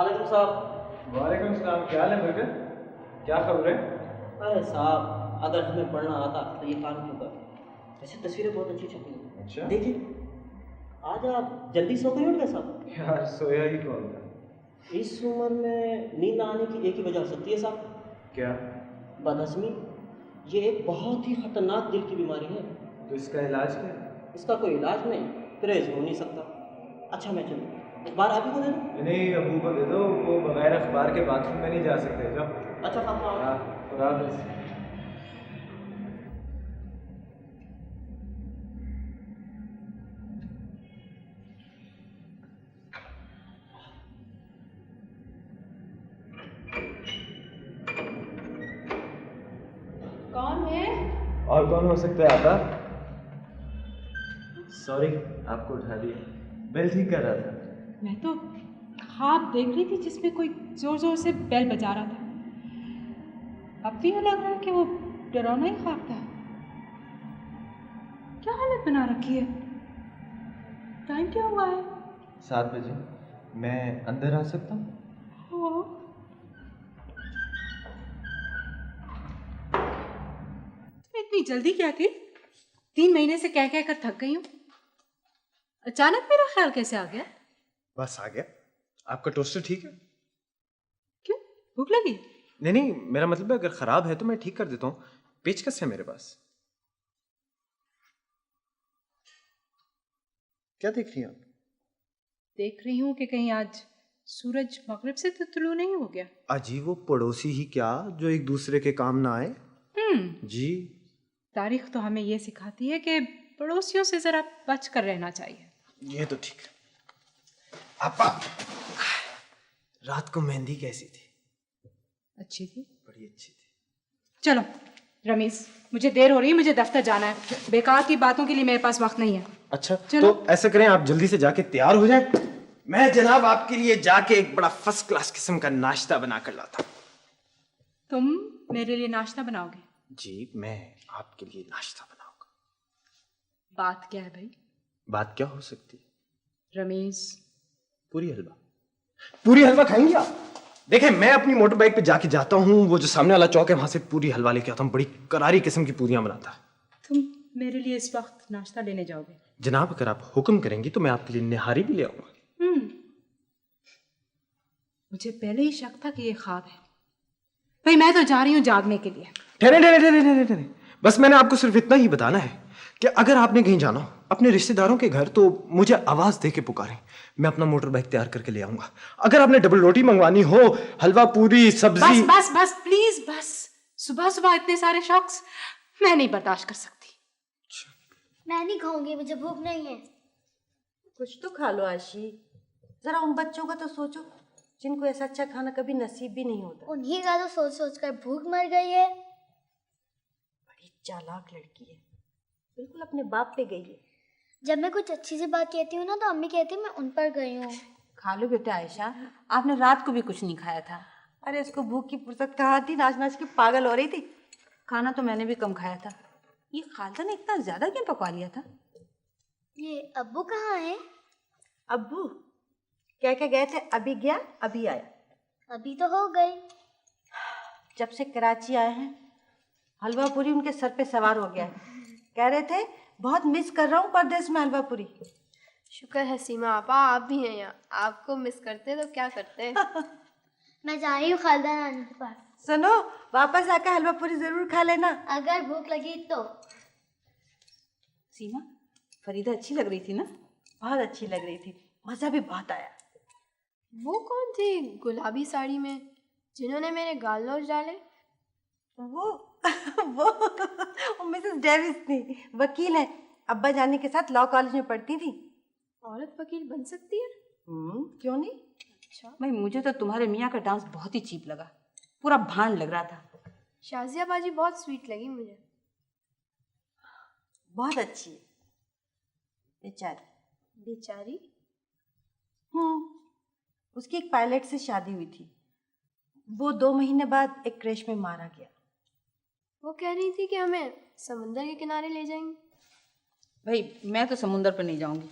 वालेकुम साहब। वालेकुम सलाम। क्या हाल है बरकत? क्या खबर है? अरे साहब, अगर हमें पढ़ना आता तो ये काम क्यों कर। वैसे तस्वीरें बहुत अच्छी छपी हैं। अच्छा, देखिए, आज आप जल्दी सो गए हो क्या साहब? यार सोया ही कौन था? इस उम्र में नींद आने की एक ही वजह हो सकती है साहब, क्या? बदहज़मी। ये एक बहुत ही खतरनाक दिल की बीमारी है। तो इसका इलाज क्या है? इसका कोई इलाज नहीं, परहेज हो नहीं सकता। अच्छा मैं चलूँ, अखबार आप ही को दे दूँ? नहीं, अबू को दे दो, वो बगैर अखबार के बाथरूम में नहीं जा सकते। जाओ। अच्छा साहब, हाँ, खुदा हाफिज़। कौन है? और कौन हो सकता है आपा? सॉरी, आपको उठा दिया। बेल ठीक कर रहा था। मैं तो ख्वाब देख रही थी जिसमें कोई जोर जोर से बेल बजा रहा था। अब तो यह लग रहा है कि वो डरावना ही ख्वाब था। क्या हालत बना रखी है? टाइम क्या हुआ है? 7 बजे। मैं अंदर आ सकता हूँ? हाँ। तुम्हें इतनी जल्दी क्या थी? 3 महीने से कह कह कर थक गई हूँ। अचानक मेरा ख्याल कैसे आ गया? बस आ गया। आपका टोस्टर ठीक है? क्यों, भूख लगी? नहीं नहीं, मेरा मतलब है अगर खराब है तो मैं ठीक कर देता हूँ। पेचकस है मेरे पास। क्या देख रही हैं आप? देख रही हूँ कि कहीं आज सूरज मगरिब से तो तुलू नहीं हो गया। अजी वो पड़ोसी ही क्या जो एक दूसरे के काम ना आए। जी। तारीख तो हमें ये सिखाती है कि पड़ोसियों से जरा बच कर रहना चाहिए। ये तो ठीक है। आपा, रात को मेहंदी कैसी थी? अच्छी थी। बड़ी अच्छी थी। चलो रमीज, मुझे देर हो रही है, मुझे दफ्तर जाना है। बेकार की बातों के लिए मेरे पास वक्त नहीं है। अच्छा, चलो। तो ऐसा करें, आप जल्दी से जाके तैयार हो जाए। मैं जनाब आपके लिए जाके एक बड़ा फर्स्ट क्लास किस्म का नाश्ता बना कर लाता। तुम मेरे लिए नाश्ता बनाओगे? जी, मैं आपके लिए नाश्ता बनाऊंगा। बात क्या है भाई? बात क्या हो सकती है? रमीज, पूरी हलवा। पूरी हलवा खाएंगे आप? देखें, मैं अपनी मोटर बाइक पे जाके जाता हूँ, वो जो सामने वाला चौक है वहां से पूरी हलवा लेके आता हूँ। बड़ी करारी किस्म की पूरियां बनाता है। तुम मेरे लिए इस वक्त नाश्ता लेने जाओगे? जनाब, अगर आप हुक्म करेंगी तो मैं आपके लिए निहारी भी ले आऊंगा। मुझे पहले ही शक था कि ये ख्वाब है। भाई मैं तो जा रही हूँ जागने के लिए। ठहरे ठहरे ठहरे ठहरे ठहरे, बस मैंने आपको सिर्फ इतना ही बताना है कि अगर आपने कहीं जाना हो अपने रिश्तेदारों के घर तो मुझे आवाज दे के पुकारें। मैं अपना मोटर बाइक तैयार करके ले आऊंगा। अगर आपने डबल रोटी मंगवानी हो, हलवा पूरी सब्जी। बस बस बस प्लीज बस। सुबह सुबह इतने सारे शौक्स मैं नहीं बर्दाश्त कर सकती। मैं नहीं खाऊंगी, मुझे भूख नहीं है। कुछ तो खा लो आशी, जरा उन बच्चों का तो सोचो जिनको ऐसा अच्छा खाना कभी नसीब भी नहीं होता। उन्हीं का तो सोच सोच कर भूख मर गई है। बड़ी चालाक लड़की है, बिल्कुल अपने बाप पे गई है। जब मैं कुछ अच्छी सी बात कहती हूँ ना तो अम्मी कहती है मैं उन पर गई हूँ। खा लो बेटा आयशा, आपने रात को भी कुछ नहीं खाया था। अरे इसको भूख की फुर्सत कहाँ थी, नाच नाच के पागल हो रही थी। खाना तो मैंने भी कम खाया था। ये खालसा ने इतना ज्यादा क्यों पकवा लिया था? ये अब्बू कहाँ है? अब्बू क्या क्या गए थे, अभी गया अभी आया। अभी तो हो गई। जब से कराची आए हैं हलवा पूरी उनके सर पे सवार हो गया है। कह रहे थे बहुत मिस कर रहा हूँ परदेश में हलवा पूरी। शुक्र है सीमा आपा, आप भी हैं यहाँ। आपको मिस करते तो क्या करते। मैं जा रही हूँ खालदा नानी के पास। सुनो, वापस आकर हलवा पूरी जरूर खा लेना अगर भूख लगी तो। सीमा, फरीदा अच्छी लग रही थी ना? बहुत अच्छी लग रही थी, मजा भी बहुत आया। वो कौन थी गुलाबी साड़ी में जिन्होंने मेरे गाल नोच डाले? वो मिसेस डेविस थी, वकील है। अब्बा जानी के साथ लॉ कॉलेज में पढ़ती थी। औरत वकील बन सकती है? क्यों नहीं। अच्छा। भाई मुझे तो तुम्हारे मियाँ का डांस बहुत ही चीप लगा, पूरा भांड लग रहा था। शाजिया बाजी बहुत स्वीट लगी मुझे। बहुत अच्छी है बेचारी। बेचारी? उसकी एक पायलट से शादी हुई थी, वो 2 महीने बाद एक क्रैश में मारा गया। वो कह रही थी कि हमें समुंदर के किनारे ले जाएंगे। भाई मैं तो समुंदर पर नहीं जाऊंगी,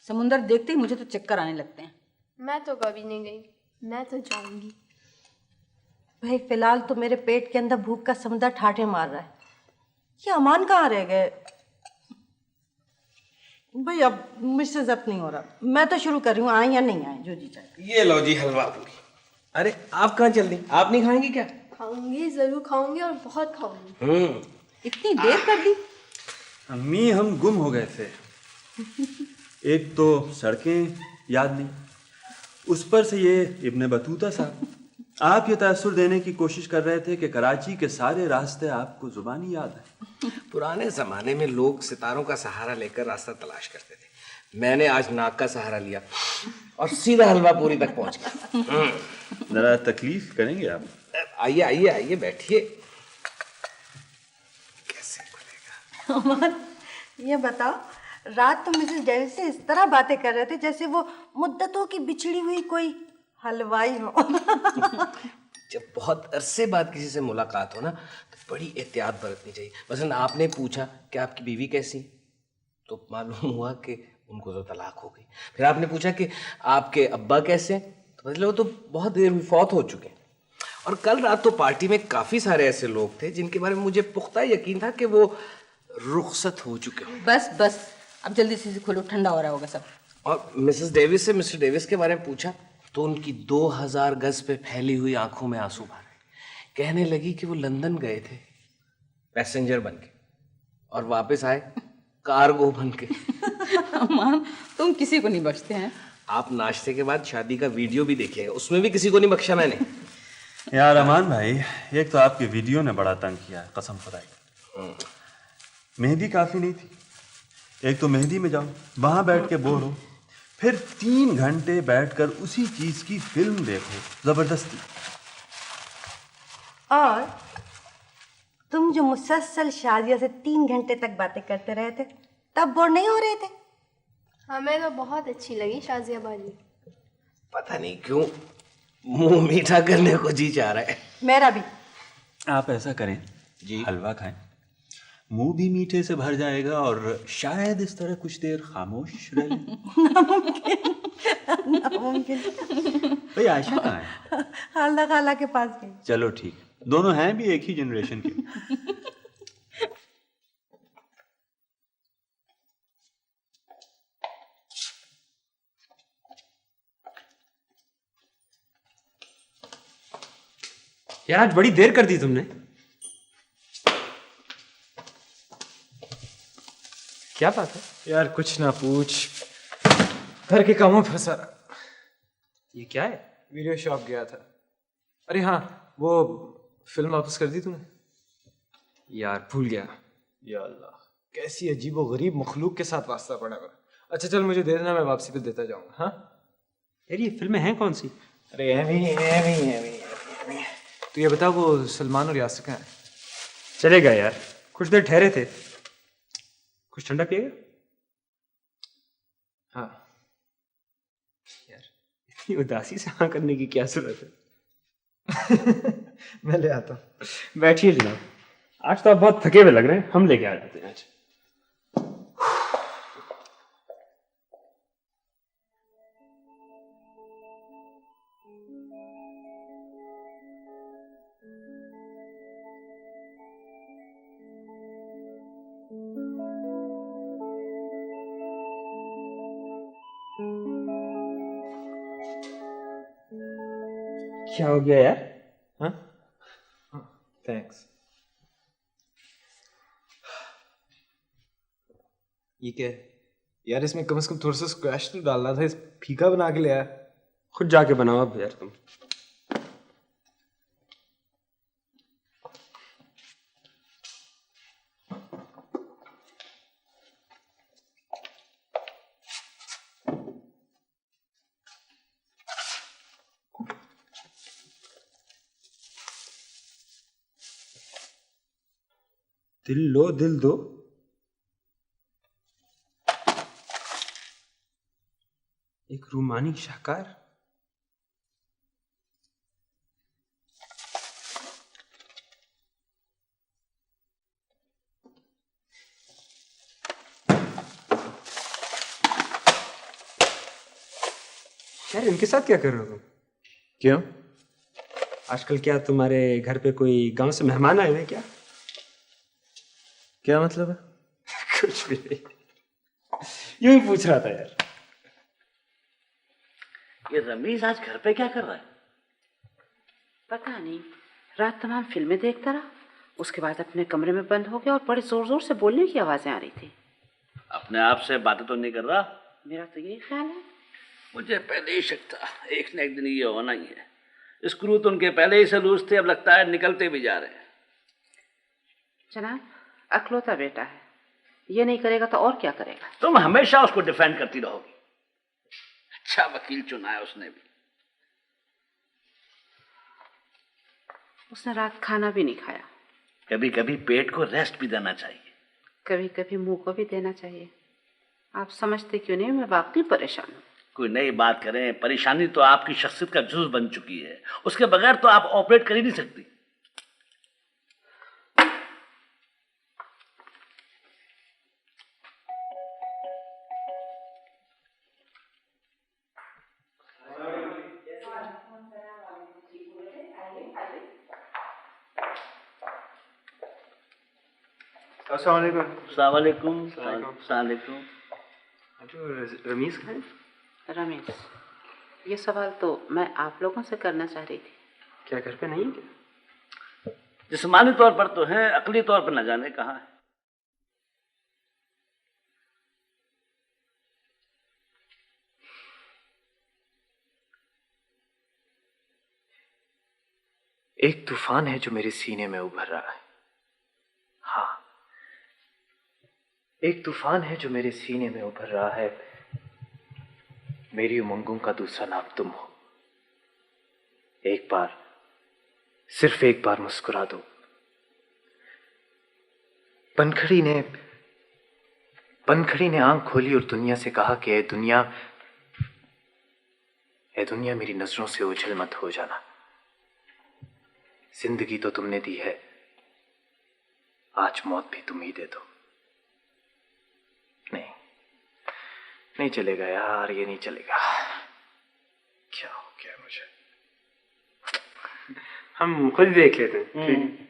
समुंदर देखते ही मुझे तो चक्कर आने लगते हैं। मैं तो कभी नहीं गई। मैं तो जाऊंगी। भाई फिलहाल तो मेरे पेट के अंदर भूख का समुद्र ठाठे मार रहा है। ये अमान कहाँ रह गए? भाई अब मुझसे जब्त नहीं हो रहा, मैं तो शुरू कर रही हूँ, आए या नहीं आए जो जी चाहे। ये लो जी हलवा पूरी। अरे आप कहाँ चल रही? आप नहीं खाएंगी क्या? खाऊंगी, जरूर खाऊंगी और बहुत खाऊंगी। इतनी देर कर दी? अम्मी हम गुम हो गए थे। एक तो सड़कें याद नहीं, उस पर से ये इब्ने बतूता साहब। आप ये तासुर देने की कोशिश कर रहे थे कि कराची के सारे रास्ते आपको जुबानी याद है। पुराने जमाने में लोग सितारों का सहारा लेकर रास्ता तलाश करते थे। मैंने आज नाक का सहारा लिया और सीधा हलवा पूरी तक पहुंच गया। जरा तकलीफ करेंगे आप? आइए आइए आइए बैठिए। कैसे खुलेगा? अमान ये बताओ, रात तो मिसेस डेविस से इस तरह बातें कर रहे थे जैसे वो मुद्दतों की बिछड़ी हुई कोई हलवाई हो। जब बहुत अरसे बाद किसी से मुलाकात हो ना तो बड़ी एहतियात बरतनी चाहिए। मसलन आपने पूछा कि आपकी बीवी कैसी, तो मालूम हुआ कि उनको तो तलाक हो गई। फिर आपने पूछा कि आपके अब्बा कैसे हैं, तो मतलब वो तो बहुत देर हुई, फौत हो चुके हैं। और कल रात तो पार्टी में काफ़ी सारे ऐसे लोग थे जिनके बारे में मुझे पुख्ता यकीन था कि वो रुखसत हो चुके हों। बस बस अब जल्दी से खोलो, ठंडा हो रहा होगा सब। और मिसेस डेविस से मिस्टर डेविस के बारे में पूछा तो उनकी 2000 गज पे फैली हुई आंखों में आंसू भर गए। कहने लगी कि वो लंदन गए थे पैसेंजर बन के और वापस आए कार्गो बन के। अमान तुम किसी को नहीं बख्शते हैं। आप नाश्ते के बाद शादी का वीडियो भी देखिएगा, उसमें भी किसी को नहीं बख्शा मैंने। यार अमान भाई, एक तो आपके वीडियो ने बड़ा तंग किया है, कसम खुदा की। मेहंदी काफ़ी नहीं थी। एक तो मेहंदी में जाओ, वहाँ बैठ के बोर हो, फिर 3 घंटे बैठकर उसी चीज़ की फिल्म देखो ज़बरदस्ती। और तुम जो मुसलसल शादियों से 3 घंटे तक बातें करते रहे थे तब बोर नहीं हो रहे थे? हमें तो बहुत अच्छी लगी शाजिया बाजी। पता नहीं क्यों मुंह मीठा करने को जी चाह रहा है। मेरा भी। आप ऐसा करें जी, हलवा खाएं, मुंह भी मीठे से भर जाएगा और शायद इस तरह कुछ देर खामोश रह लें। नामुमकिन। भाई आयशा कहाँ है? खाला खाला के पास गई। चलो ठीक, दोनों हैं भी एक ही जनरेशन के। यार आज बड़ी देर कर दी तुमने। क्या बात है? यार कुछ ना पूछ, घर के कामों में फंसा रहा। ये क्या है? वीडियो शॉप गया था। अरे हाँ, वो फिल्म वापस कर दी तूने? यार भूल गया। या अल्लाह, कैसी अजीबो गरीब मखलूक के साथ वास्ता पड़ा मेरा। अच्छा चल मुझे दे देना, मैं वापसी पे देता जाऊंगा। हाँ यार ये फिल्में हैं कौन सी? अरे एमी तो ये बता, वो सलमान और यासिर कहाँ हैं? चलेगा यार, कुछ देर ठहरे थे। कुछ ठंडा पिएगा? हाँ यार इतनी उदासी से हाँ करने की क्या जरूरत है? मैं ले आता हूँ। बैठिए जनाब, आज तो आप बहुत थके हुए लग रहे हैं, हम लेके आ जाते हैं आज। क्या हो गया यार? हाँ थैंक्स। ये क्या है यार? इसमें कम से कम थोड़ा सा स्क्वैश तो डालना था, इस फीका बना के ले आया। खुद जाके बनाओ अब यार तुम। दिल लो दिल दो। एक रूमानी शाहकार। यार इनके साथ क्या कर रहे हो तुम? क्यों? आजकल क्या तुम्हारे घर पे कोई गांव से मेहमान आए हैं क्या? क्या मतलब है? कुछ भी नहीं, यूं ही पूछ रहा था यार। ये रमीज आज घर पे क्या कर रहा है? पता नहीं, रात तमाम फिल्में देखता रहा, उसके बाद अपने कमरे में बंद हो गया और बड़े जोर जोर से बोलने की आवाजें आ रही थी। अपने आप से बातें तो नहीं कर रहा? मेरा तो यही ख्याल है। मुझे पहले ही शक था, एक न एक दिन ये होना ही है। स्क्रू तो उनके पहले ही से लूज थे, अब लगता है निकलते भी जा रहे हैं। जनाब, अकलौता बेटा है, ये नहीं करेगा तो और क्या करेगा? तुम हमेशा उसको डिफेंड करती रहोगी। अच्छा वकील चुना है उसने भी। उसने रात खाना भी नहीं खाया। कभी कभी पेट को रेस्ट भी देना चाहिए। कभी कभी मुंह को भी देना चाहिए। आप समझते क्यों नहीं? मैं वाकई परेशान हूँ। कोई नई बात करें, परेशानी तो आपकी शख्सियत का जुज़ बन चुकी है, उसके बगैर तो आप ऑपरेट कर ही नहीं सकती। अस्सलाम वालेकुम। रमीज का है? रमेश, ये सवाल तो मैं आप लोगों से करना चाह रही थी। क्या घर पे नहीं है क्या? जिस्मानी तौर पर तो है, अकली तौर पर न जाने कहाँ है। एक तूफान है जो मेरे सीने में उभर रहा है। हाँ, एक तूफान है जो मेरे सीने में उभर रहा है। मेरी उमंगों का दूसरा नाम तुम हो। एक बार, सिर्फ एक बार मुस्कुरा दो। पनखड़ी ने आंख खोली और दुनिया से कहा कि ए दुनिया मेरी नजरों से ओझल मत हो जाना। जिंदगी तो तुमने दी है, आज मौत भी तुम ही दे दो। नहीं चलेगा यार, ये नहीं चलेगा। क्या हो गया मुझे? हम खुद देख लेते हैं।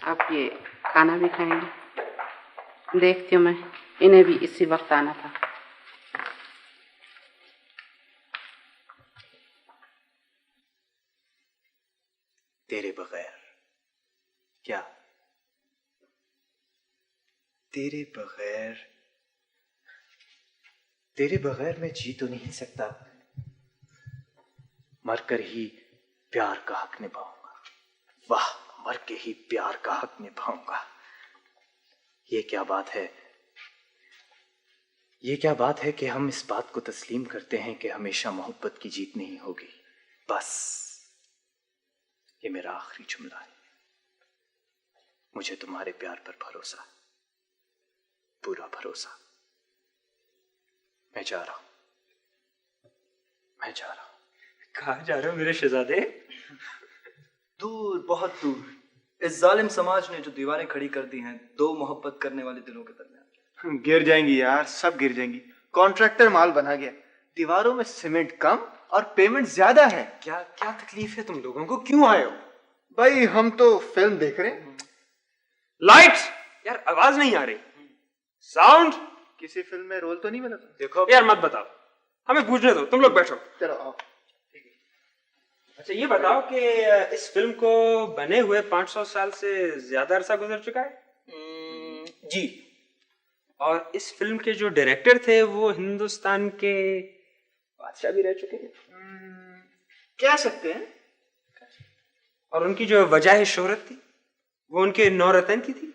अब ये खाना भी खाएंगे। देखती हूँ मैं, इन्हें भी इसी वक्त आना था। तेरे बगैर क्या? तेरे बगैर मैं जी तो नहीं सकता। मरकर ही प्यार का हक निभाऊंगा। वाह, मर के ही प्यार का हक निभाऊंगा। ये क्या बात है? ये क्या बात है कि हम इस बात को तस्लीम करते हैं कि हमेशा मोहब्बत की जीत नहीं होगी। बस ये मेरा आखिरी जुमला है। मुझे तुम्हारे प्यार पर भरोसा, पूरा भरोसा। मैं जा रहा हूं। कहाँ जा रहे हो मेरे शहजादे? दूर, बहुत दूर। इस जालिम समाज ने जो दीवारें खड़ी कर दी हैं दो मोहब्बत करने वाले दिलों के दरमियान। गिर जाएंगी यार, सब गिर जाएंगी। कॉन्ट्रैक्टर माल बना गया। दीवारों में सीमेंट कम और पेमेंट ज्यादा है। क्या तकलीफ है तुम लोगों को? क्यों आए हो? भाई हम तो फिल्म देख रहे हैं। लाइट्स! यार आवाज नहीं आ रही। साउंड! किसी फिल्म में रोल तो नहीं मिला? देखो यार, मत बताओ, हमें पूछने दो। तुम लोग बैठो। चलो आओ। अच्छा ये बताओ कि इस फिल्म को बने हुए 500 साल से ज्यादा अरसा गुजर चुका है? जी। और इस फिल्म के जो डायरेक्टर थे वो हिंदुस्तान के बादशाह भी रह चुके हैं? कह सकते हैं। और उनकी जो वजह शोहरत थी वो उनके नौरतन की थी?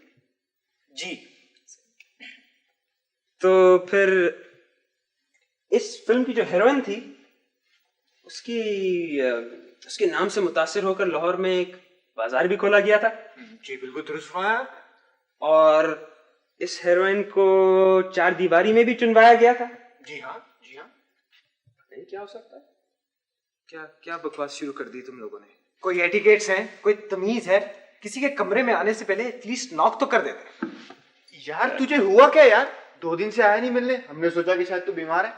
जी। तो फिर इस फिल्म की जो हीरोइन थी उसके नाम से मुतासिर होकर लाहौर में एक बाजार भी खोला गया था। जी बिल्कुल दुरुस्त फरमाया। और इस हीरोइन को चार दीवारी में भी चुनवाया गया था। जी हाँ, जी हाँ। नहीं, क्या हो सकता है? क्या बकवास शुरू कर दी तुम लोगों ने? कोई एटिकेट्स हैं? कोई तमीज है? किसी के कमरे में आने से पहले एटलीस्ट नॉक तो कर देते। यार तुझे हुआ क्या यार? 2 दिन से आया नहीं मिलने, हमने सोचा कि शायद तू बीमार है।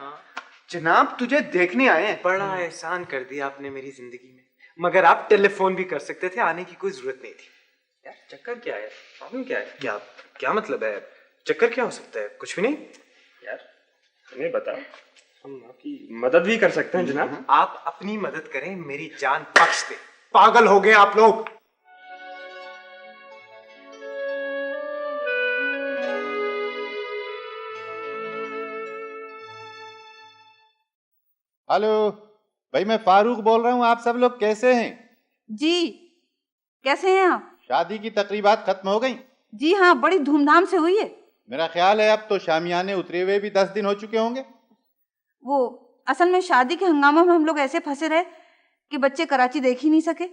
जनाब तुझे देखने आए हैं। बड़ा एहसान कर दिया आपने मेरी जिंदगी में, मगर आप टेलीफोन भी कर सकते थे, आने की कोई जरूरत नहीं थी। यार चक्कर क्या है, प्रॉब्लम क्या है? क्या क्या मतलब है? चक्कर क्या हो सकता है? कुछ भी नहीं यार हमें बता, हम आपकी मदद भी कर सकते हैं जनाब। आप अपनी मदद करें, मेरी जान बख्श दे। पागल हो गए आप लोग। हेलो भाई, मैं फारूक बोल रहा हूँ। आप सब लोग कैसे हैं? जी कैसे हैं आप? शादी की तकरीबात खत्म हो गई? जी हाँ, बड़ी धूमधाम से हुई है। मेरा ख्याल है अब तो शामियाने उतरे हुए भी 10 दिन हो चुके होंगे। वो असल में शादी के हंगामा में हम लोग ऐसे फंसे रहे कि बच्चे कराची देख ही नहीं सके।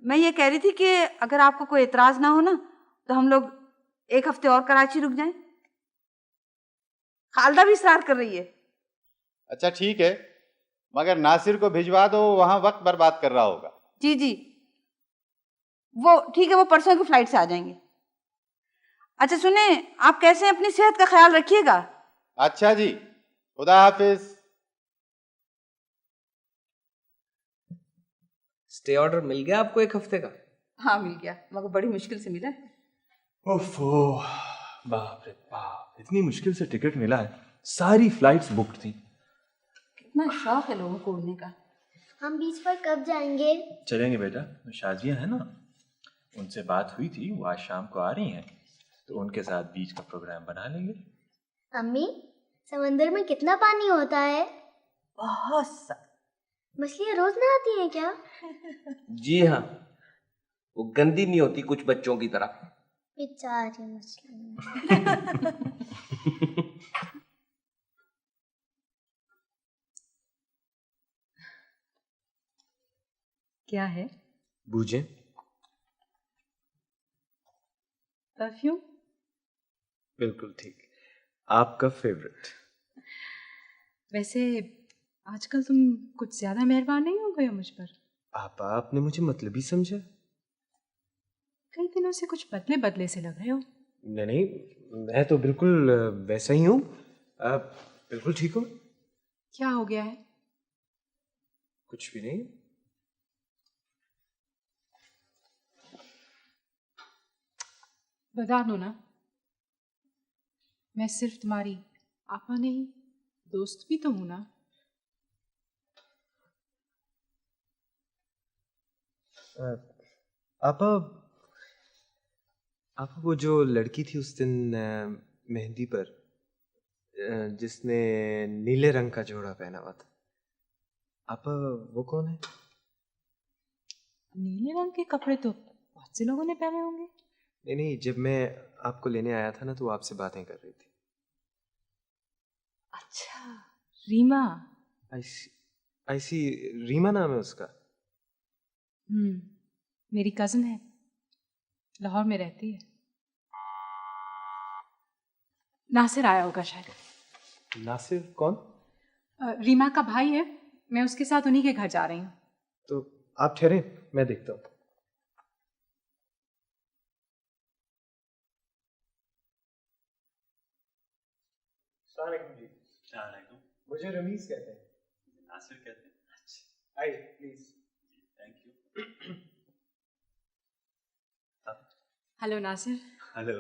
मैं ये कह रही थी कि अगर आपको कोई एतराज ना हो ना तो हम लोग 1 हफ्ते और कराची रुक जाएं। खालदा भी इसरार कर रही है। अच्छा ठीक है, मगर नासिर को भिजवा दो, वहां वक्त बर्बाद कर रहा होगा। जी जी वो ठीक है, वो परसों की फ्लाइट से आ जाएंगे। अच्छा सुने, आप कैसे हैं? अपनी सेहत का ख्याल रखिएगा। अच्छा जी, खुदा हाफिज। स्टे ऑर्डर मिल गया आपको 1 हफ्ते का? हाँ मिल गया, मगर बड़ी मुश्किल से मिला है। ओफो, बाप रे बाप, इतनी मुश्किल से टिकट मिला है। सारी फ्लाइट्स बुक्ड थी। कितना शौक है लोगों को उड़ने का। हम बीच पर कब जाएंगे? चलेंगे बेटा, शादियां हैं ना, उनसे बात हुई थी, वो आज शाम को आ रही हैं, तो उनके साथ बीच का प्रोग्राम बना लेंगे। अम्मी, समंदर में कितना पानी होता है? बहुत सा। मछलियाँ रोज नहाती हैं क्या? जी हाँ, वो गंदी नहीं होती कुछ बच्चों की तरह। बेचारी मछलियाँ। क्या है? बूझे परफ्यूम? बिल्कुल ठीक, आपका फेवरेट। वैसे आजकल तुम कुछ ज्यादा मेहरबान नहीं हो गए हो मुझ पर। आपने मुझे मतलबी समझा? कई दिनों से कुछ बदले बदले से लग रहे हो। नहीं नहीं, मैं तो बिल्कुल वैसा ही हूँ। बिल्कुल ठीक हूँ। क्या हो गया है? कुछ भी नहीं। बता दो ना, मैं सिर्फ तुम्हारी आपा नहीं, दोस्त भी तो हूं ना। आपा वो जो लड़की थी उस दिन मेहंदी पर, जिसने नीले रंग का जोड़ा पहना हुआ था, आपा वो कौन है? नीले रंग के कपड़े तो बहुत से लोगों ने पहने होंगे। नहीं नहीं, जब मैं आपको लेने आया था ना तो वो आपसे बातें कर रही थी। अच्छा, रीमा। ऐसी रीमा नाम है उसका? मेरी कजिन है, लाहौर में रहती है। नासिर आया होगा शायद। नासिर कौन? रीमा का भाई है, मैं उसके साथ उन्हीं के घर जा रही हूँ। तो आप ठहरे, मैं देखता हूँ। जी। मुझे रमीज कहते हैं। नासिर कहते हैं। अच्छा, आइए please. Thank you. Hello Nasir. Hello.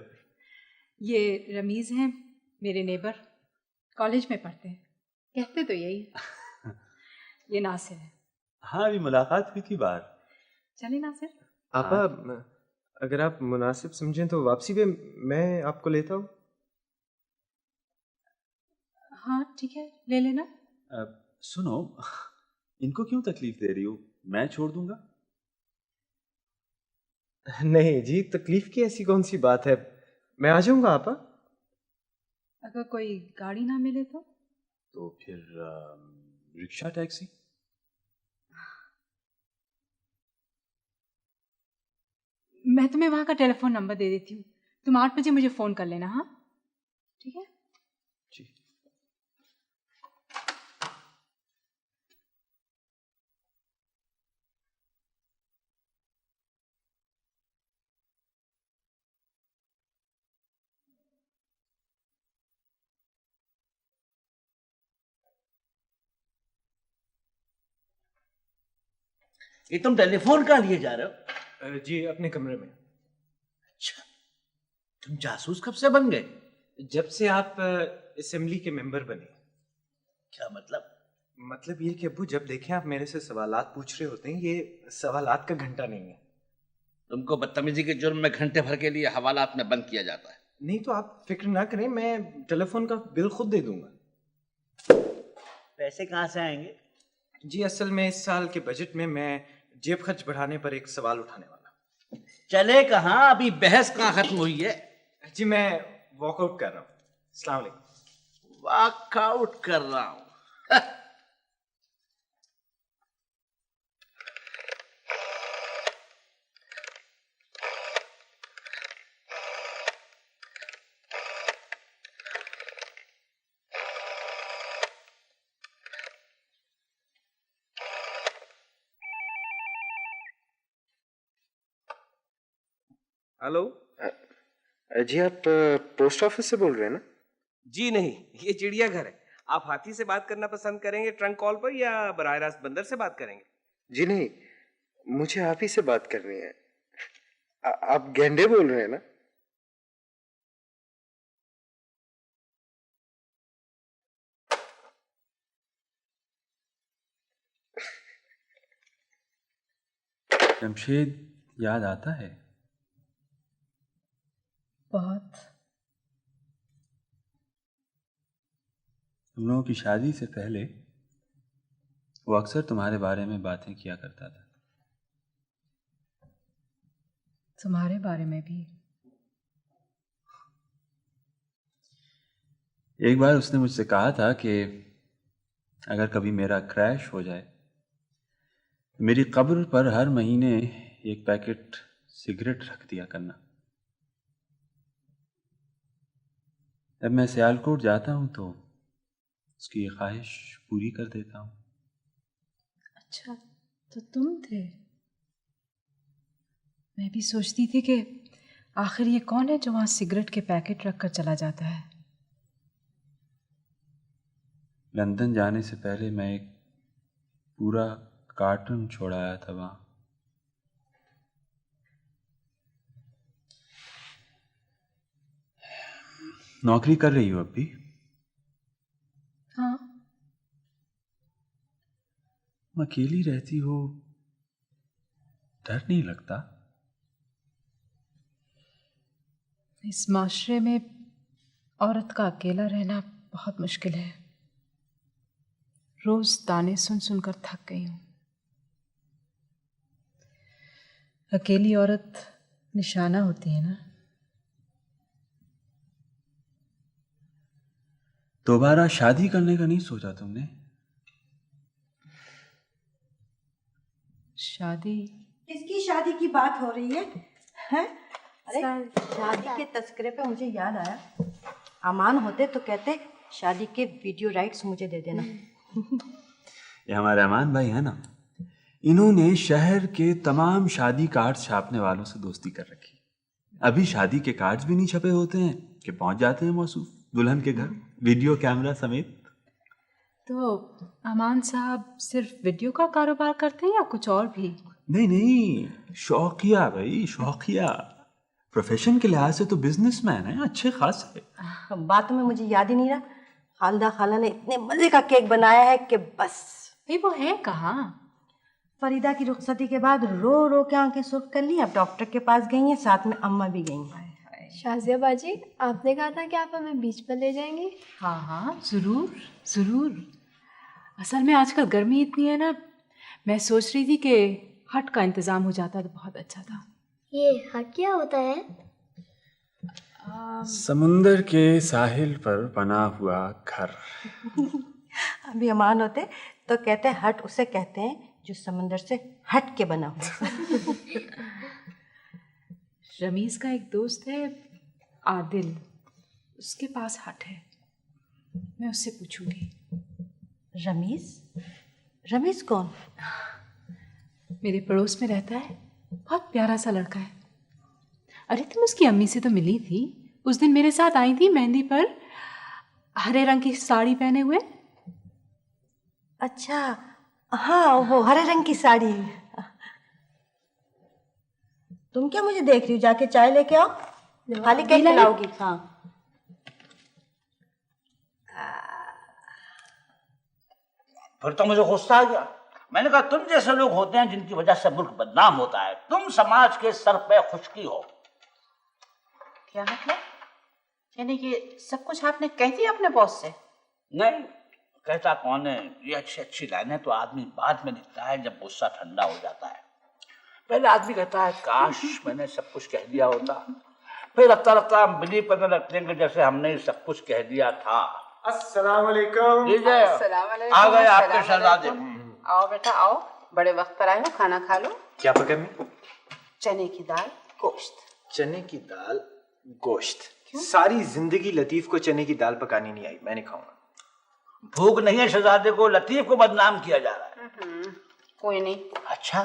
ये रमीज हैं, मेरे नेबर, कॉलेज में पढ़ते हैं। कहते तो यही। ये नासिर है। हाँ, अभी मुलाकात हुई थी बाहर। चले नासिर। आपा, अगर आप मुनासिब समझें तो वापसी पे मैं आपको लेता हूँ। हाँ ठीक है, ले लेना। सुनो, इनको क्यों तकलीफ दे रही हो? मैं छोड़ दूंगा। नहीं जी, तकलीफ की ऐसी कौन सी बात है, मैं आ जाऊंगा। आपा अगर कोई गाड़ी ना मिले तो फिर रिक्शा, टैक्सी? मैं तुम्हें वहां का टेलीफोन नंबर दे देती हूँ, तुम 8 बजे मुझे फोन कर लेना। हाँ ठीक है जी। ये तुम टेलीफोन कहाँ लिए जा रहे हो? जी अपने कमरे में। अच्छा, तुम जासूस कब से बन गए? जब से आप असेंबली के मेंबर बने। क्या मतलब? मतलब ये कि अब्बू जब देखें आप मेरे से सवालात पूछ रहे होते हैं, ये सवालात का घंटा नहीं है। तुमको बदतमीजी के जुर्म में घंटे भर के लिए हवालात में बंद किया जाता है। नहीं तो आप फिक्र ना करें, मैं टेलीफोन का बिल खुद दे दूंगा। पैसे कहाँ से आएंगे? जी असल में इस साल के बजट में मैं जेब खर्च बढ़ाने पर एक सवाल उठाने वाला। चले कहाँ? अभी बहस कहाँ खत्म हुई है? जी मैं वॉकआउट कर रहा हूँ। अस्सलाम वालेकुम। वॉकआउट कर रहा हूँ? हेलो जी, आप पोस्ट ऑफिस से बोल रहे हैं ना? जी नहीं, ये चिड़ियाघर है। आप हाथी से बात करना पसंद करेंगे ट्रंक कॉल पर या बराह रास्त बंदर से बात करेंगे? जी नहीं, मुझे आप ही से बात करनी है। आप गेंडे बोल रहे हैं ना? जमशेद याद आता है? बहुत। हम लोगों की शादी से पहले वो अक्सर तुम्हारे बारे में बातें किया करता था। तुम्हारे बारे में भी? एक बार उसने मुझसे कहा था कि अगर कभी मेरा क्रैश हो जाए तो मेरी कब्र पर हर महीने एक पैकेट सिगरेट रख दिया करना। जब मैं सियालकोट जाता हूँ तो उसकी ये ख्वाहिश पूरी कर देता हूँ। अच्छा, तो तुम थे? मैं भी सोचती थी कि आखिर ये कौन है जो वहाँ सिगरेट के पैकेट रख कर चला जाता है। लंदन जाने से पहले मैं एक पूरा कार्टन छोड़ाया था वहाँ। नौकरी कर रही हो अब भी? हाँ। अकेली रहती हो, डर नहीं लगता? इस माशरे में औरत का अकेला रहना बहुत मुश्किल है। रोज ताने सुन सुनकर थक गई हूँ। अकेली औरत निशाना होती है ना। दोबारा शादी करने का नहीं सोचा तुमने? शादी? किसकी शादी की बात हो रही है? हैं? अरे शादी के तस्करे पे मुझे याद आया, अमान होते तो कहते शादी के वीडियो राइट्स मुझे दे देना। ये हमारे अमान भाई है ना, इन्होंने शहर के तमाम शादी कार्ड छापने वालों से दोस्ती कर रखी। अभी शादी के कार्ड्स भी नहीं छपे होते हैं कि पहुंच जाते हैं मौसूफ दुल्हन के घर वीडियो कैमरा समेत। तो अमान साहब सिर्फ वीडियो का कारोबार करते हैं या कुछ और भी? नहीं नहीं, शौकिया भाई, शौकिया। प्रोफेशन के लिहाज से तो बिजनेसमैन है, अच्छे खासे। बात में मुझे याद ही नहीं रहा, खालदा खाला ने इतने मजे का केक बनाया है कि बस। भाई वो है कहाँ? फरीदा की रुखसती के बाद रो रो के आंखें सुर्ख कर ली, अब डॉक्टर के पास गई हैं, साथ में अम्मा भी गई हैं। शाजिया बाजी, आपने कहा था कि आप हमें बीच पर ले जाएंगी। हाँ हाँ जरूर जरूर। असल में आजकल गर्मी इतनी है ना, मैं सोच रही थी कि हट का इंतजाम हो जाता तो बहुत अच्छा था। ये हट क्या होता है? समुंदर के साहिल पर बना हुआ घर। अभी अमान होते तो कहते हट उसे कहते हैं जो समंदर से हट के बना हुआ। रमीज का एक दोस्त है आदिल, उसके पास हट है, मैं उससे पूछूंगी। रमीज? रमीज कौन? मेरे पड़ोस में रहता है, बहुत प्यारा सा लड़का है। अरे तुम उसकी अम्मी से तो मिली थी, उस दिन मेरे साथ आई थी मेहंदी पर, हरे रंग की साड़ी पहने हुए। अच्छा हाँ, वो हरे रंग की साड़ी। तुम क्या मुझे देख रही हो? जाके चाय लेके आओ। खाली केक खिलाओगी? हाँ। फिर तो मुझे गुस्सा आ गया। मैंने कहा तुम जैसे लोग होते हैं जिनकी वजह से मुल्क बदनाम होता है, तुम समाज के सर पे खुशकी हो। क्या मतलब? यानी कि सब कुछ आपने कह दिया अपने बॉस से? नहीं, कहता कौन है। ये अच्छी अच्छी लाइनें तो आदमी बाद में लिखता है जब गुस्सा ठंडा हो जाता है। पहले आदमी कहता है काश मैंने सब कुछ कह दिया होता, फिर लगता लगता हम बिलीव करने लगते हैं कि जैसे हमने सब कुछ कह दिया था। अस्सलाम वालेकुम। आ गए आपके शहजादे। आओ बेटा आओ, बड़े वक्त पर आए हो, खाना खा लो। क्या पका मैं? चने की दाल गोश्त। चने की दाल गोश्त? सारी जिंदगी लतीफ को चने की दाल पकानी नहीं आई, मैं नहीं खाऊंगा। भूख नहीं है शहजादे को, लतीफ को बदनाम किया जा रहा है। कोई नहीं। अच्छा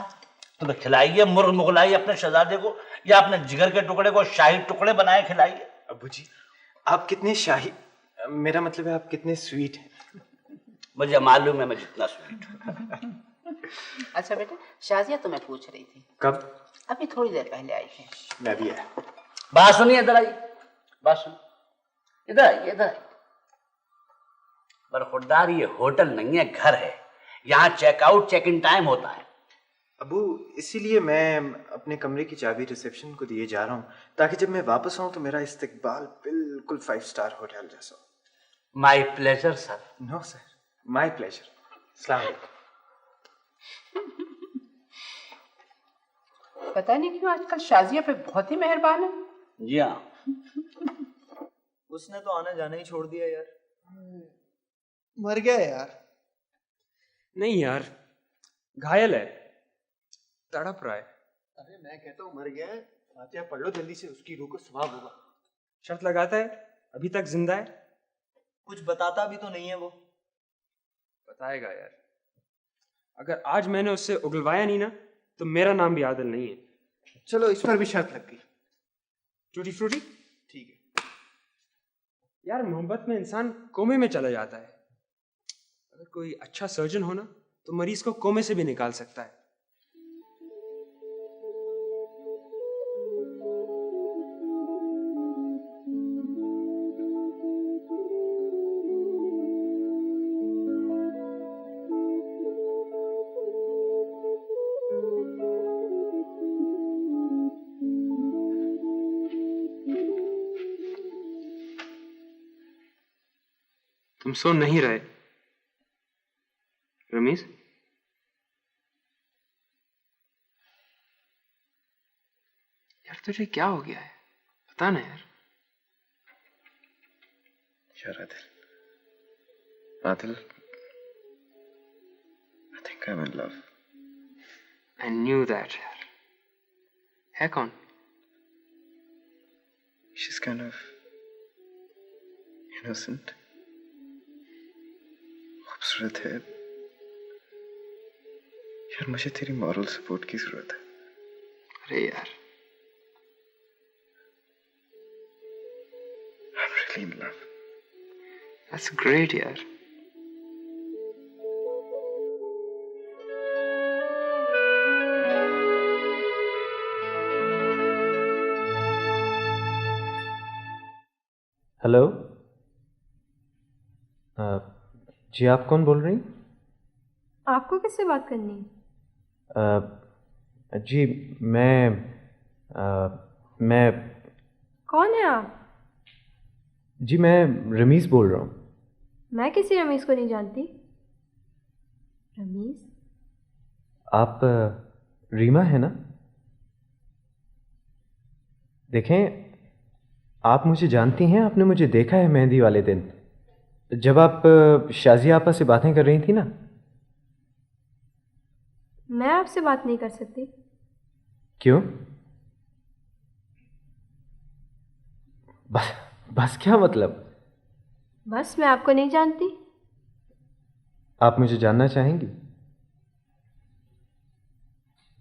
तो खिलाइए मुर्ग मुगलाई अपने शहजादे को, या अपने जिगर के टुकड़े को शाही टुकड़े बनाए खिलाइए। अबू जी आप कितने शाही, मेरा मतलब है आप कितने स्वीट हैं। मुझे मालूम है मैं जितना स्वीट हूँ। अच्छा बेटा, शाजिया तुम्हें पूछ रही थी। कब? अभी थोड़ी देर पहले आई है। मैं भी आया। बात सुनिए, इधर आइए, बात सुन, इधर आइए, इधर आइए। बरखुरदार ये होटल नहीं है, घर है। यहाँ चेकआउट चेक इन टाइम होता है। अबू इसीलिए मैं अपने कमरे की चाबी रिसेप्शन को दिए जा रहा हूँ, ताकि जब मैं वापस आऊँ तो मेरा इस्तकबाल बिल्कुल 5 स्टार होटल जैसा। My pleasure sir. No sir, my pleasure. अस्सलाम वालेकुम। पता नहीं क्यों आजकल शाजिया पे बहुत ही मेहरबान है। जी हाँ। उसने तो आना जाना ही छोड़ दिया यार। मर गया यार। नहीं यार, घायल है, तड़प रहा है। अरे मैं कहता हूँ मर गया है, फातिहा पढ़ लो जल्दी से, उसकी रूह को सवाब होगा। शर्त लगाता है, अभी तक जिंदा है। कुछ बताता भी तो नहीं है वो। बताएगा यार। अगर आज मैंने उससे उगलवाया नहीं ना, तो मेरा नाम भी आदिल नहीं है। चलो इस पर भी शर्त लग गई। Tutti frutti? ठीक है। यार मोहब्बत में इंसान कोमे में चला जाता है। अगर कोई अच्छा सर्जन हो ना, तो मरीज को कोमे से भी निकाल सकता है। तुम सो नहीं रहे रमीज? यार तुझे क्या हो गया है, बता ना यार। यार Adil, I think I'm in love. I knew that यार। है कौन? She's kind of innocent, खूबसूरत है। यार मुझे तेरी मॉरल सपोर्ट की जरूरत है। अरे यार, I'm really in love. That's great यार। हेलो, जी आप कौन बोल रही? आपको किससे बात करनी है? जी मैं कौन है आप? जी मैं रमीज बोल रहा हूँ। मैं किसी रमीज को नहीं जानती। रमीज? आप रीमा है ना? देखें, आप मुझे जानती हैं, आपने मुझे देखा है मेहंदी वाले दिन, जब आप शाजिया आपा से बातें कर रही थी ना। मैं आपसे बात नहीं कर सकती। क्यों? बस क्या मतलब? बस मैं आपको नहीं जानती। आप मुझे जानना चाहेंगी?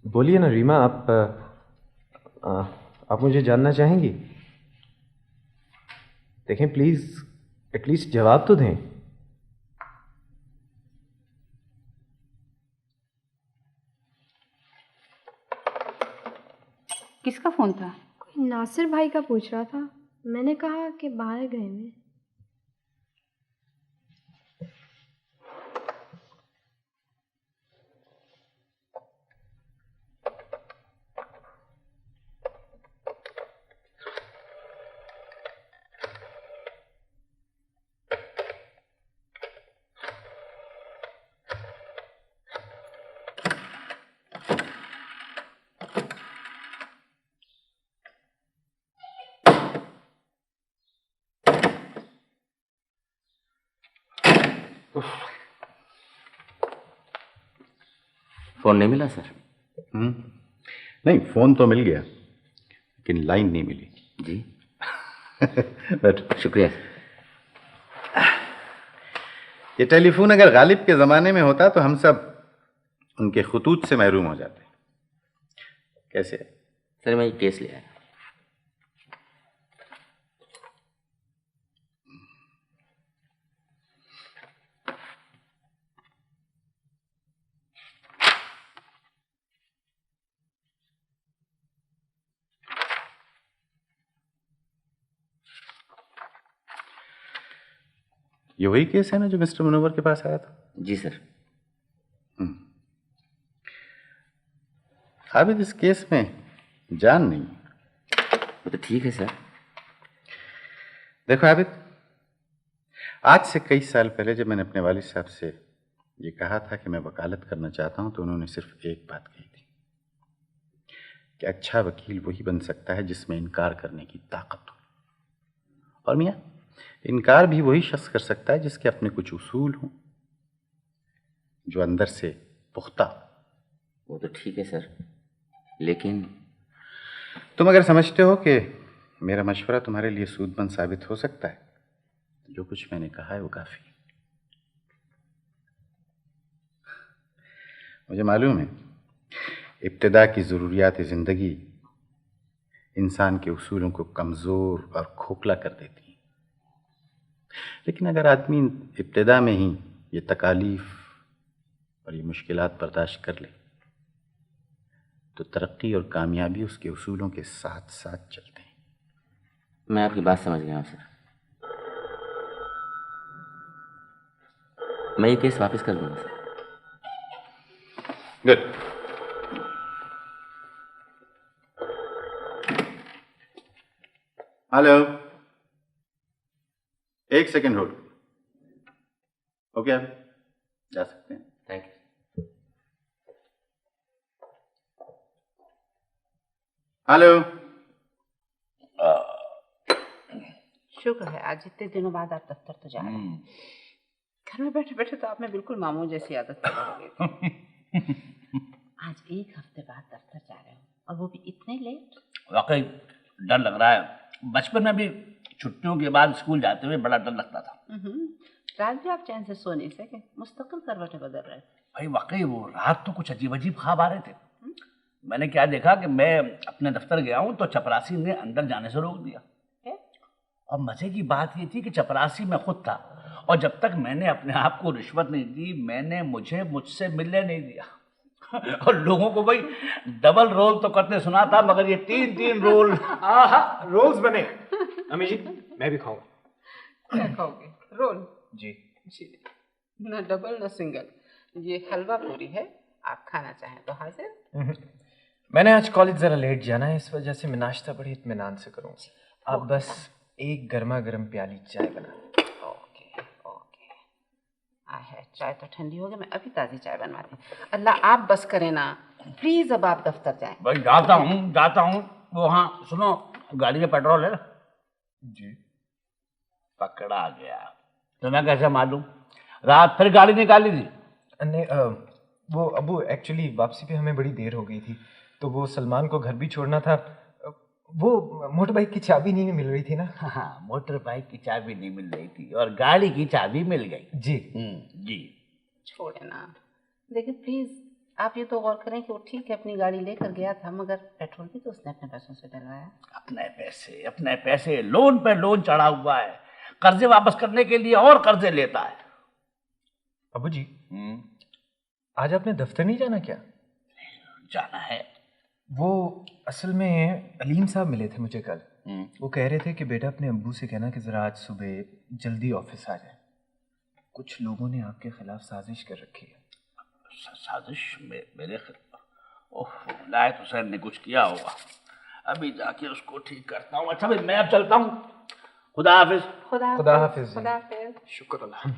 बोलिए ना रीमा, आप मुझे जानना चाहेंगी? देखें प्लीज, एटलीस्ट जवाब तो दें। किसका फोन था? कोई नासिर भाई का पूछ रहा था। मैंने कहा कि बाहर गए मैं। फोन नहीं मिला सर? नहीं, फोन तो मिल गया लेकिन लाइन नहीं मिली जी। बट शुक्रिया। ये टेलीफोन अगर गालिब के ज़माने में होता तो हम सब उनके खुतूत से महरूम हो जाते। कैसे? सर मैं ये केस ले आया। ये वही केस है ना जो मिस्टर मुनव्वर के पास आया था? जी सर। आबिद, इस केस में जान नहीं। वो तो ठीक है सर। देखो आबिद, आज से कई साल पहले जब मैंने अपने वालिद साहब से ये कहा था कि मैं वकालत करना चाहता हूं, तो उन्होंने सिर्फ एक बात कही थी कि अच्छा वकील वही बन सकता है जिसमें इनकार करने की ताकत हो। और मियां, इनकार भी वही शख्स कर सकता है जिसके अपने कुछ उसूल हों, जो अंदर से पुख्ता। वो तो ठीक है सर, लेकिन तुम अगर समझते हो कि मेरा मशवरा तुम्हारे लिए सूदमंद साबित हो सकता है, जो कुछ मैंने कहा है वो काफी। मुझे मालूम है इब्तिदा की ज़रूरियात ज़िंदगी इंसान के उसूलों को कमज़ोर और खोखला कर देती है, लेकिन अगर आदमी इब्तिदा में ही ये तकालीफ और ये मुश्किलात बर्दाश्त कर ले तो तरक्की और कामयाबी उसके उसूलों के साथ साथ चलते हैं। मैं आपकी बात समझ गया हूँ सर। मैं ये केस वापस कर दूंगा सर। गुड। हेलो, एक सेकेंड होल्ड। ओके, आप जा सकते हैं। Thank you. हेलो। शुक्र है आज इतने दिनों बाद आप दफ्तर तो जा रहे हैं। घर में बैठे बैठे तो आप में बिल्कुल मामू जैसी आदत पैदा हो गई थी। आज एक हफ्ते बाद दफ्तर जा रहे हो और वो भी इतने लेट। वाकई डर लग रहा है। बचपन में भी छुट्टियों के बाद स्कूल जाते हुए बड़ा डर लगता था। रात भी आप चैन से सो नहीं सके, मुस्तकिल करवटें बदल रहे थे। भाई वाकई वो रात तो कुछ अजीब अजीब ख्वाब आ रहे थे। मैंने क्या देखा कि मैं अपने दफ्तर गया हूँ तो चपरासी ने अंदर जाने से रोक दिया। और मजे की बात ये थी कि चपरासी मैं खुद था, और जब तक मैंने अपने आप को रिश्वत नहीं दी मैंने मुझसे मिलने नहीं दिया। और लोगों को भाई डबल रोल तो करते सुना था, मगर ये 3-3 रोल। हाँ, रोल्स बने। अम्मी जी, मैं भी खाऊंगा। क्या खाओगे? रोल? जी। ना डबल ना सिंगल। ये हलवा पूरी है, आप खाना चाहें तो हाजिर। मैंने आज कॉलेज जरा लेट जाना है, इस वजह से मैं नाश्ता बड़े इत्मीनान से करूँगा। आप बस एक गर्मा गर्म प्याली चाय बना। Okay okay. है चाय तो ठंडी हो गई, मैं अभी ताज़ी चाय बनवाती हूँ। अल्लाह आप बस करें ना प्लीज, अब आप दफ्तर जाएं। भाई जाता हूँ। वो हाँ सुनो, गाड़ी में पेट्रोल है? जी। पकड़ा गया। तुम्हें कैसे मालूम? रात फिर गाड़ी निकाली थी? नहीं, वो अबू एक्चुअली वापसी पे हमें बड़ी देर हो गई थी, तो वो सलमान को घर भी छोड़ना था। वो मोटर बाइक की चाबी नहीं मिल रही थी ना। हाँ, मोटर बाइक की चाबी नहीं मिल रही थी और गाड़ी की चाबी मिल गई। जी। जी। छोड़े ना, देखिए प्लीज आप ये तो गौर करें कि वो ठीक है अपनी गाड़ी लेकर गया था, मगर पेट्रोल भी तो उसने अपने पैसों से डलवाया। अपने पैसे लोन पे लोन चढ़ा हुआ है, कर्जे वापस करने के लिए और कर्जे लेता है। अबू जी, आज आपने दफ्तर नहीं जाना क्या? जाना है, वो असल में अलीम साहब मिले थे मुझे कल। वो कह रहे थे कि बेटा अपने अब्बू से कहना कि ज़रा आज सुबह जल्दी ऑफिस आ जाए। कुछ लोगों ने आपके खिलाफ साजिश कर रखी है। साजिश मेरे खिलाफ? ओह, लायत हुसैन ने कुछ किया होगा। अभी जाके उसको ठीक करता हूँ। अच्छा भाई, मैं अब चलता हूँ। खुदा हाफिज। खुदा हाफिज। खुदा हाफिज। शुक्र अल्लाह।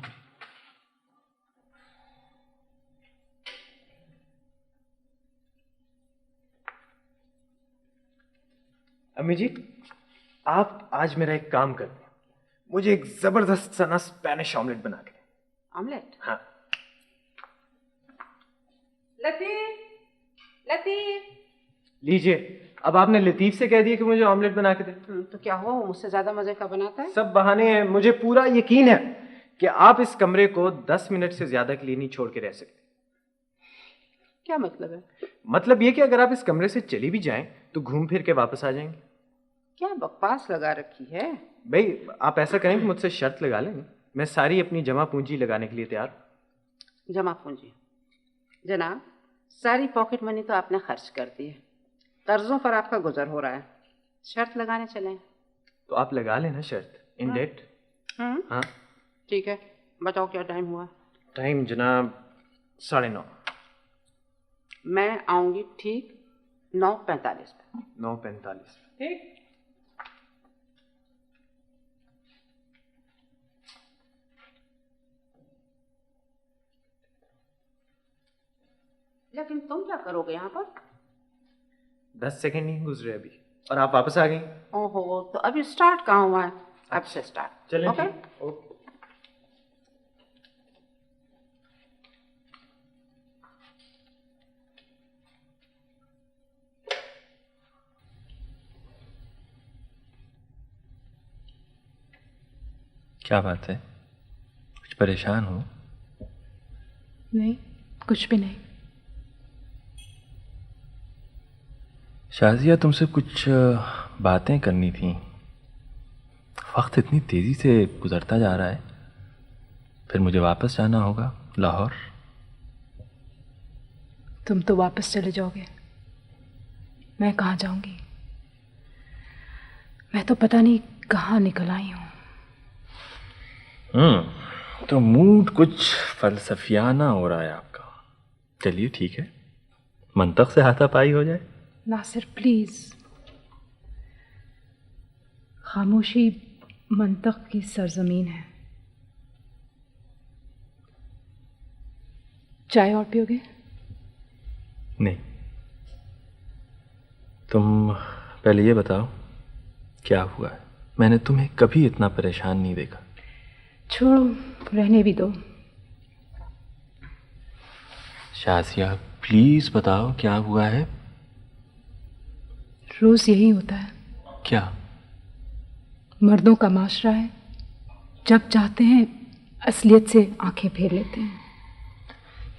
अम्मी जी, आप आज मेरा एक काम कर दें, मुझे एक जबरदस्त सा ना स्पेनिश ऑमलेट बना के दें। ऑमलेट? हाँ। लतीफ, लतीफ। लीजिए, अब आपने लतीफ से कह दिया कि मुझे ऑमलेट बना के दे। तो क्या हुआ, वो मुझसे ज्यादा मजे का बनाता है? सब बहाने हैं। मुझे पूरा यकीन है कि आप इस कमरे को 10 मिनट से ज्यादा के लिए नहीं छोड़ के रह सकते। क्या मतलब है? मतलब ये कि अगर आप इस कमरे से चली भी जाएं तो घूम फिर के वापस आ जाएंगे। क्या बकवास लगा रखी है? भाई, आप ऐसा करें कि मुझसे शर्त लगा लें, मैं सारी अपनी जमा पूंजी लगाने के लिए तैयार हूं। जमा पूंजी? जनाब, सारी पॉकेट मनी तो आपने खर्च कर दी है, कर्जों पर आपका गुजर हो रहा है, शर्त लगाने चलें? तो आप लगा लेना शर्त, इन डेट। हाँ ठीक है, बताओ क्या टाइम हुआ? टाइम जनाब 9:30। मैं आऊंगी ठीक 9:45 पे। 9:45। ठीक। लेकिन तुम क्या करोगे यहाँ पर? 10 सेकंड नहीं गुजरे अभी और आप वापस आ गई। ओहो, तो अभी स्टार्ट कहाँ हुआ है? अब से स्टार्ट। चलें। ओके? ओके। क्या बात है, कुछ परेशान हो? नहीं, कुछ भी नहीं। शाजिया, तुमसे कुछ बातें करनी थी। वक्त इतनी तेज़ी से गुजरता जा रहा है, फिर मुझे वापस जाना होगा लाहौर। तुम तो वापस चले जाओगे, मैं कहाँ जाऊंगी? मैं तो पता नहीं कहाँ निकल आई हूँ। तो मूड कुछ फलसफियाना हो रहा है आपका। चलिए ठीक है, मंतक से हाथापाई हो जाए। नासिर प्लीज, खामोशी मंतक की सरजमीन है। चाय और पियोगे? नहीं, तुम पहले ये बताओ क्या हुआ है। मैंने तुम्हें कभी इतना परेशान नहीं देखा। छोड़ो, रहने भी दो। शाजिया प्लीज बताओ क्या हुआ है। रोज यही होता है। क्या? मर्दों का माशरा है, जब चाहते हैं असलियत से आंखें फेर लेते हैं।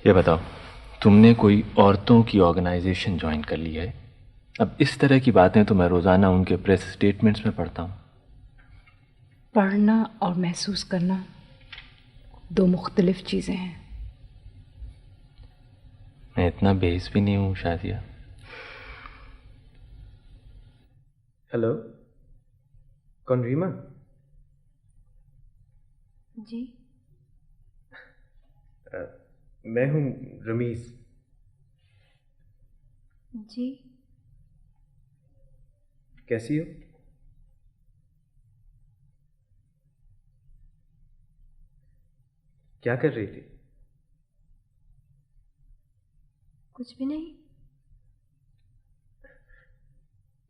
ये बताओ, तुमने कोई औरतों की ऑर्गेनाइजेशन ज्वाइन कर ली है? अब इस तरह की बातें तो मैं रोजाना उनके प्रेस स्टेटमेंट्स में पढ़ता हूँ। पढ़ना और महसूस करना दो मुख्तलिफ चीजें हैं। मैं इतना बेहिस भी नहीं हूँ शादिया। हेलो, कौन? रीमा? जी। मैं हूँ रमीज। जी। कैसी हो? क्या कर रही थी? कुछ भी नहीं।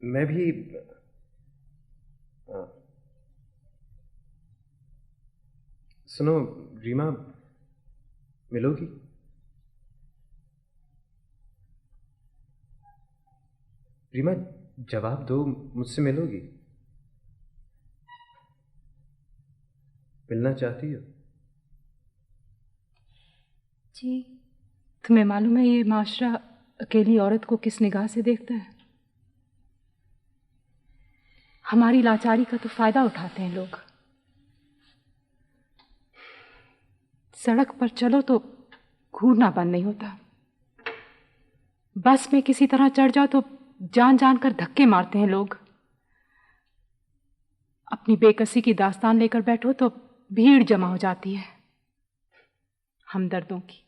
मैं भी सुनो रीमा, मिलोगी? रीमा जवाब दो, मुझसे मिलोगी? मिलना चाहती हो? जी। तुम्हें मालूम है ये माशरा अकेली औरत को किस निगाह से देखता है? हमारी लाचारी का तो फायदा उठाते हैं लोग। सड़क पर चलो तो घूरना बंद नहीं होता, बस में किसी तरह चढ़ जाओ तो जान जान कर धक्के मारते हैं लोग। अपनी बेकसी की दास्तान लेकर बैठो तो भीड़ जमा हो जाती है हमदर्दों की।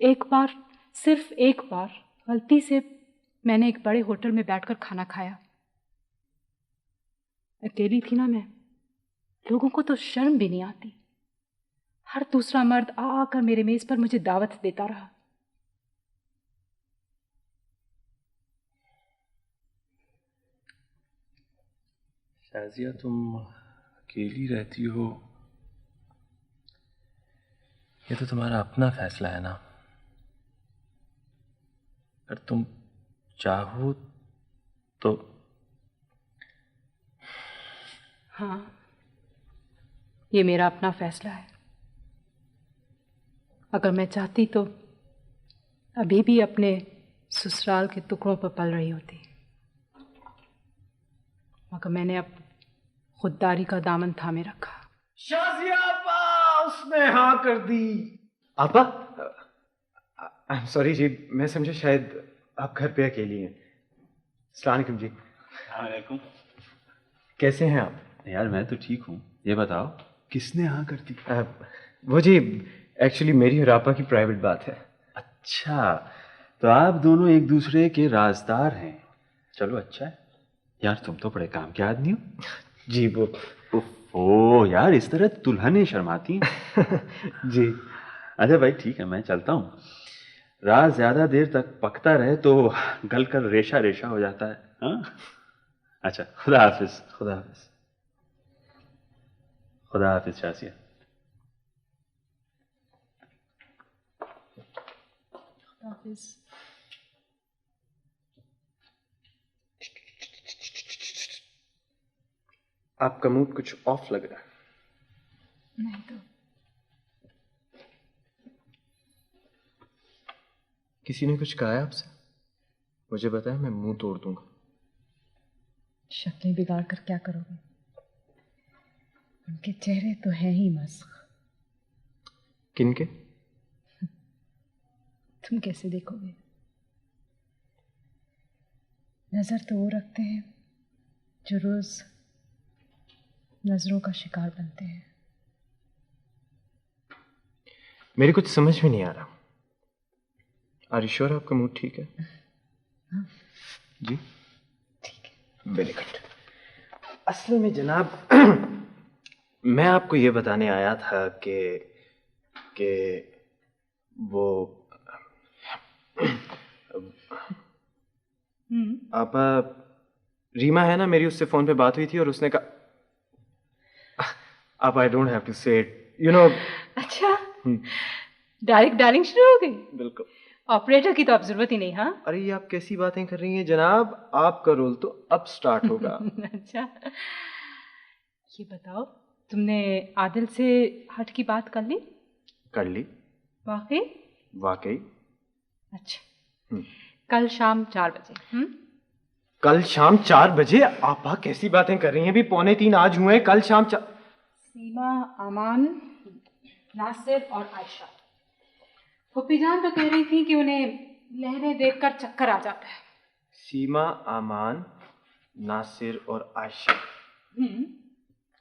एक बार, सिर्फ एक बार गलती से मैंने एक बड़े होटल में बैठकर खाना खाया। अकेली थी ना मैं, लोगों को तो शर्म भी नहीं आती। हर दूसरा मर्द आ आकर मेरे मेज पर मुझे दावत देता रहा। शाजिया, तुम अकेली रहती हो, ये तो तुम्हारा अपना फैसला है ना। अगर तुम चाहो तो। हाँ, ये मेरा अपना फैसला है। अगर मैं चाहती तो अभी भी अपने ससुराल के टुकड़ों पर पल रही होती, मगर मैंने अब खुददारी का दामन थामे रखा। शाजिया आपा, उसने हाँ कर दी। आपा, आई एम सॉरी जी, मैं समझा शायद आप घर पे अकेली हैं। अस्सलाम वालेकुम जी। वालेकुम। कैसे हैं आप? यार मैं तो ठीक हूँ, ये बताओ किसने हाँ कर दी? वो जी, एक्चुअली मेरी और आपा की प्राइवेट बात है। अच्छा, तो आप दोनों एक दूसरे के राजदार हैं। चलो अच्छा है यार, तुम तो बड़े काम के आदमी हो। जी वो। ओह यार, इस तरह दुल्हनें शर्माती हैं। जी। अच्छा भाई ठीक है, मैं चलता हूँ। राज ज्यादा देर तक पकता रहे तो गल कर रेशा रेशा हो जाता है। हाँ अच्छा, खुदा हाफिज। खुदा हाफिज। खुदा हाफिज शाजिया। खुदा हाफिज। आपका मूड कुछ ऑफ लग रहा है। नहीं तो। किसी ने कुछ कहा है आपसे? मुझे बताया, मैं मुंह तोड़ दूंगा। शक्लें बिगाड़ कर क्या करोगे? उनके चेहरे तो हैं ही मस्ख। किनके? तुम कैसे देखोगे? नजर तो वो रखते हैं जो रोज नजरों का शिकार बनते हैं। मेरी कुछ समझ में नहीं आ रहा। आर यू श्योर आपका मूड ठीक है? हाँ। जी ठीक है, वेरी गुड। असल में जनाब मैं आपको ये बताने आया था कि वो आप रीमा है ना, मेरी उससे फोन पे बात हुई थी और उसने कहा आप, आई डोंट हैव टू से इट, यू नो। अच्छा, डायरेक्ट डायलिंग शुरू हो गई? बिल्कुल। ऑपरेटर की तो अब जरूरत ही नहीं। हाँ अरे ये आप कैसी बातें कर रही हैं जनाब, आपका रोल तो अब स्टार्ट होगा। अच्छा, ये बताओ, तुमने आदिल से हट की बात कर ली? कर ली। वाकई? वाकई। अच्छा, कल शाम 4 बजे। कल शाम 4 बजे? आपा कैसी बातें कर रही हैं? अभी 2:45 आज हुए हैं, कल शाम 4। सीमा, अमान, नासिर और आयशा। फूफी जान तो कह रही थी कि उन्हें लहरें देखकर चक्कर आ जाता है। सीमा, अमान, नासिर और आयशा।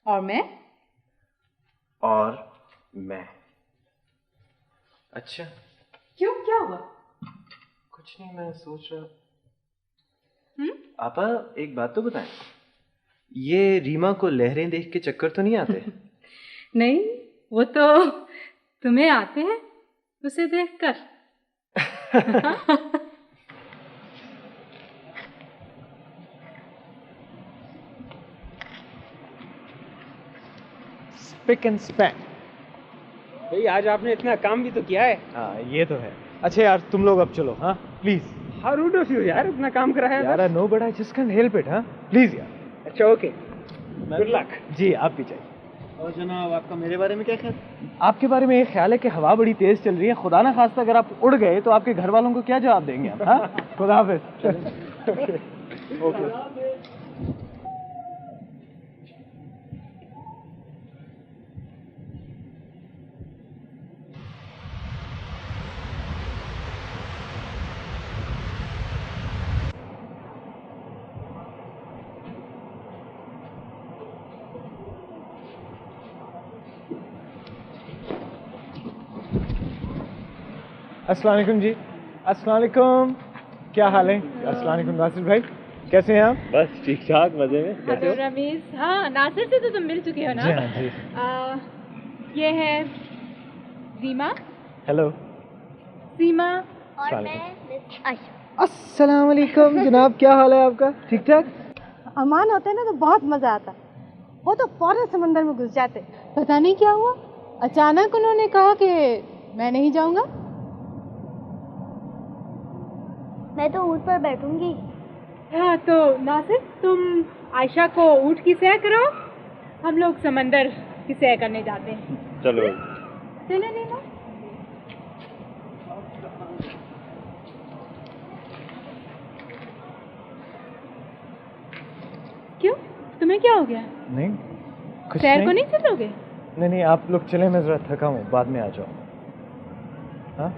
और मैं? और मैं। अच्छा, क्यों, क्या हुआ? कुछ नहीं, मैं सोच रहा। आपा एक बात तो बताएं, ये रीमा को लहरें देख के चक्कर तो नहीं आते? नहीं, वो तो तुम्हें आते हैं उसे देखकर। Spick and span. भाई आज आपने इतना काम भी तो किया है। हाँ ये तो है। अच्छा यार तुम लोग अब चलो। हाँ please. How rude of you यार, इतना काम कराया यार। No but I just can help it. हाँ प्लीज यार। अच्छा ओके, गुड लक। जी आप भी चाहिए। और जनाब आपका मेरे बारे में क्या ख्याल? आपके बारे में ये ख्याल है कि हवा बड़ी तेज चल रही है, खुदा ना खास्ता अगर आप उड़ गए तो आपके घर वालों को क्या जवाब देंगे आप? हाँ खुदा हाफिज। ओके। अस्सलाम वालेकुम जी। अस्सलाम वालेकुम। क्या हाल है? अस्सलाम वालेकुम नासिर भाई, कैसे हैं आप? बस ठीक ठाक, मजे में। कैसे हो? रमीज, हाँ नासिर से तो तुम मिल चुके हो ना? जी हाँ जी। ये है रीमा। हेलो। सीमा। और मैं मिस आयशा। अस्सलाम वालेकुम जनाब, क्या हाल है आपका? ठीक ठाक? अमान होते हैं ना तो बहुत मजा आता, वो तो फौरन समंदर में घुस जाते। पता नहीं क्या हुआ, अचानक उन्होंने कहा कि मैं नहीं जाऊंगा। मैं तो ऊँट पर बैठूंगी। हाँ तो नासिर, तुम आयशा को ऊँट की सैर करो, हम लोग समंदर की सैर करने जाते हैं। चलो चलो नीना। क्यों, तुम्हें क्या हो गया? नहीं कुछ सैर नहीं। को नहीं चलोगे? नहीं नहीं, आप लोग चले, मैं जरा थका हूँ, बाद में आ जाओ। हाँ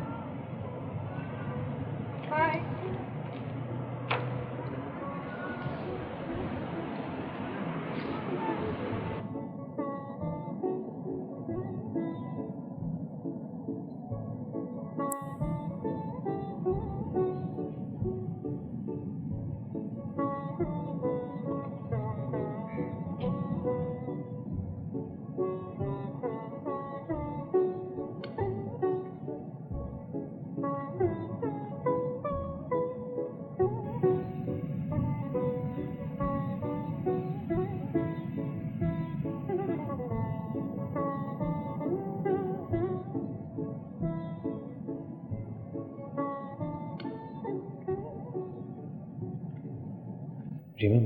रीमा,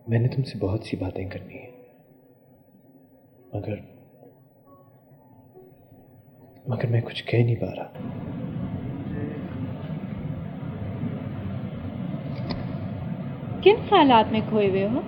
मैंने तुमसे बहुत सी बातें करनी है, मगर मैं कुछ कह नहीं पा रहा। किन ख्यालात में खोए हुए हो?